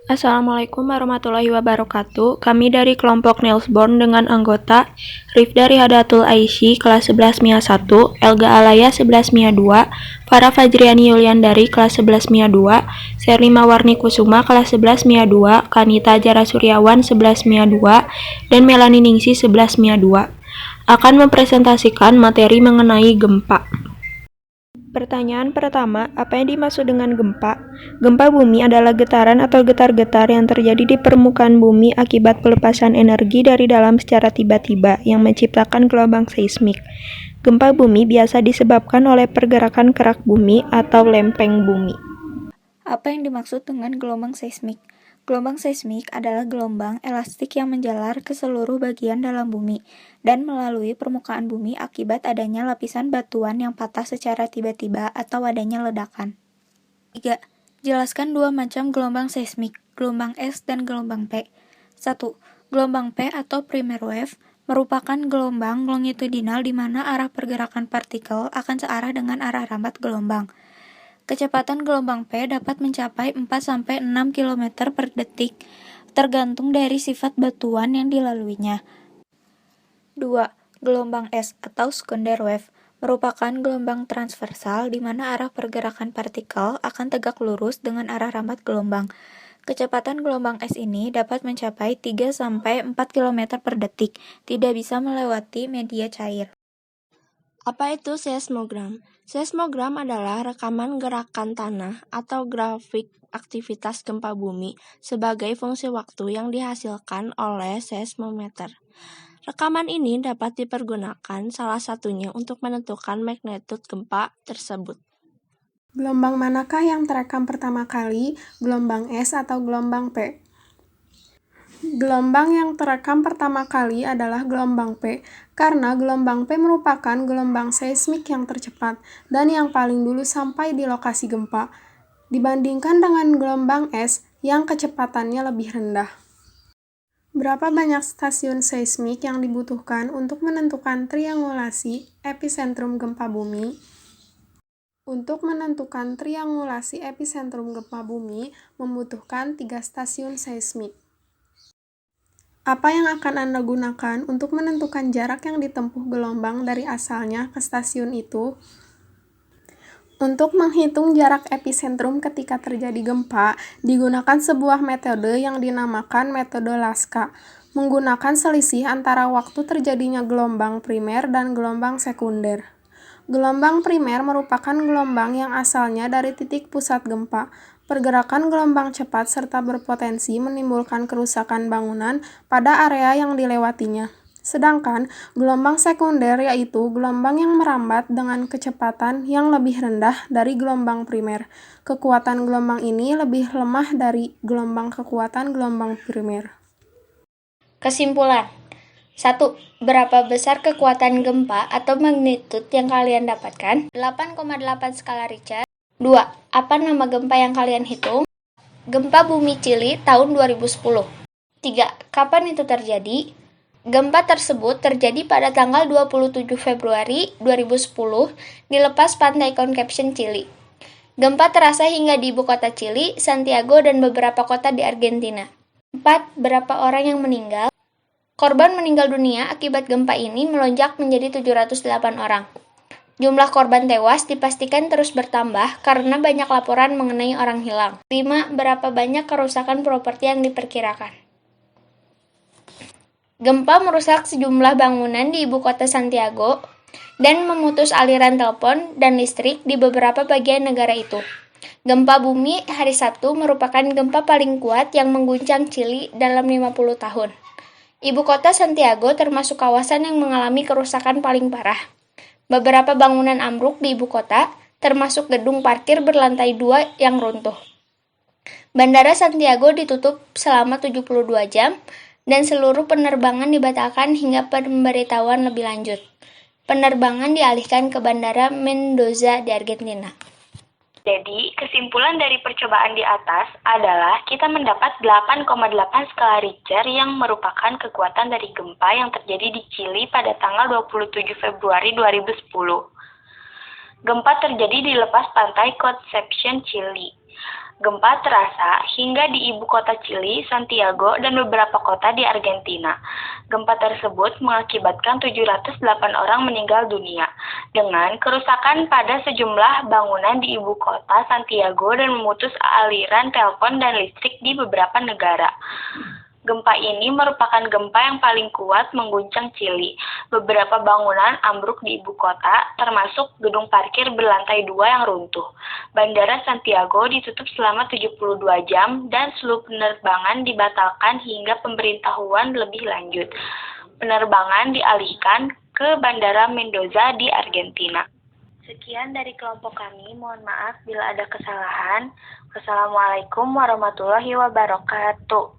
Assalamualaikum warahmatullahi wabarakatuh. Kami dari kelompok Nilsborn dengan anggota Rifda Rihadatul Aisy kelas 11 MIA 1, Elga Alaya 11 MIA 2, Farah Fajriani Yuliandari kelas 11 MIA 2, Serlima Warni Kusuma kelas 11 MIA 2, Kanita Jara Suryawan 11 MIA 2, dan Melani Ningsi 11 MIA 2 akan mempresentasikan materi mengenai gempa. Pertanyaan pertama, apa yang dimaksud dengan gempa? Gempa bumi adalah getaran atau getar-getar yang terjadi di permukaan bumi akibat pelepasan energi dari dalam secara tiba-tiba yang menciptakan gelombang seismik. Gempa bumi biasa disebabkan oleh pergerakan kerak bumi atau lempeng bumi. Apa yang dimaksud dengan gelombang seismik? Gelombang seismik adalah gelombang elastik yang menjalar ke seluruh bagian dalam bumi dan melalui permukaan bumi akibat adanya lapisan batuan yang patah secara tiba-tiba atau adanya ledakan. 3. Jelaskan dua macam gelombang seismik, gelombang S dan gelombang P. 1. Gelombang P atau primer wave merupakan gelombang longitudinal di mana arah pergerakan partikel akan searah dengan arah rambat gelombang. Kecepatan gelombang P dapat mencapai 4-6 km per detik, tergantung dari sifat batuan yang dilaluinya. 2. Gelombang S atau secondary wave merupakan gelombang transversal di mana arah pergerakan partikel akan tegak lurus dengan arah rambat gelombang. Kecepatan gelombang S ini dapat mencapai 3-4 km per detik, tidak bisa melewati media cair. Apa itu seismogram? Seismogram adalah rekaman gerakan tanah atau grafik aktivitas gempa bumi sebagai fungsi waktu yang dihasilkan oleh seismometer. Rekaman ini dapat dipergunakan salah satunya untuk menentukan magnitudo gempa tersebut. Gelombang manakah yang terekam pertama kali, gelombang S atau gelombang P? Gelombang yang terekam pertama kali adalah gelombang P, karena gelombang P merupakan gelombang seismik yang tercepat dan yang paling dulu sampai di lokasi gempa, dibandingkan dengan gelombang S yang kecepatannya lebih rendah. Berapa banyak stasiun seismik yang dibutuhkan untuk menentukan triangulasi epicentrum gempa bumi? Untuk menentukan triangulasi epicentrum gempa bumi membutuhkan 3 stasiun seismik. Apa yang akan Anda gunakan untuk menentukan jarak yang ditempuh gelombang dari asalnya ke stasiun itu? Untuk menghitung jarak epicentrum ketika terjadi gempa, digunakan sebuah metode yang dinamakan metode Laska, menggunakan selisih antara waktu terjadinya gelombang primer dan gelombang sekunder. Gelombang primer merupakan gelombang yang asalnya dari titik pusat gempa. Pergerakan gelombang cepat serta berpotensi menimbulkan kerusakan bangunan pada area yang dilewatinya. Sedangkan gelombang sekunder yaitu gelombang yang merambat dengan kecepatan yang lebih rendah dari gelombang primer. Kekuatan gelombang ini lebih lemah dari kekuatan gelombang primer. Kesimpulan. 1. Berapa besar kekuatan gempa atau magnitudo yang kalian dapatkan? 8,8 skala Richter. 2. Apa nama gempa yang kalian hitung? Gempa bumi Chili tahun 2010. 3. Kapan itu terjadi? Gempa tersebut terjadi pada tanggal 27 Februari 2010 di lepas pantai Concepción, Chili. Gempa terasa hingga di ibu kota Chili, Santiago, dan beberapa kota di Argentina. 4. Berapa orang yang meninggal? Korban meninggal dunia akibat gempa ini melonjak menjadi 708 orang. Jumlah korban tewas dipastikan terus bertambah karena banyak laporan mengenai orang hilang. 5. Berapa banyak kerusakan properti yang diperkirakan? Gempa merusak sejumlah bangunan di ibu kota Santiago dan memutus aliran telepon dan listrik di beberapa bagian negara itu. Gempa bumi hari Sabtu merupakan gempa paling kuat yang mengguncang Chili dalam 50 tahun. Ibu kota Santiago termasuk kawasan yang mengalami kerusakan paling parah. Beberapa bangunan ambruk di ibu kota, termasuk gedung parkir berlantai 2 yang runtuh. Bandara Santiago ditutup selama 72 jam dan seluruh penerbangan dibatalkan hingga pemberitahuan lebih lanjut. Penerbangan dialihkan ke Bandara Mendoza di Argentina. Jadi, kesimpulan dari percobaan di atas adalah kita mendapat 8,8 skala Richter yang merupakan kekuatan dari gempa yang terjadi di Chili pada tanggal 27 Februari 2010. Gempa terjadi di lepas pantai Concepción, Chili. Gempa terasa hingga di ibu kota Chili, Santiago, dan beberapa kota di Argentina. Gempa tersebut mengakibatkan 708 orang meninggal dunia, dengan kerusakan pada sejumlah bangunan di ibu kota Santiago dan memutus aliran telepon dan listrik di beberapa negara. Gempa ini merupakan gempa yang paling kuat mengguncang Chili. Beberapa bangunan ambruk di ibu kota, termasuk gedung parkir berlantai 2 yang runtuh. Bandara Santiago ditutup selama 72 jam dan seluruh penerbangan dibatalkan hingga pemberitahuan lebih lanjut. Penerbangan dialihkan ke Bandara Mendoza di Argentina. Sekian dari kelompok kami, mohon maaf bila ada kesalahan. Wassalamualaikum warahmatullahi wabarakatuh.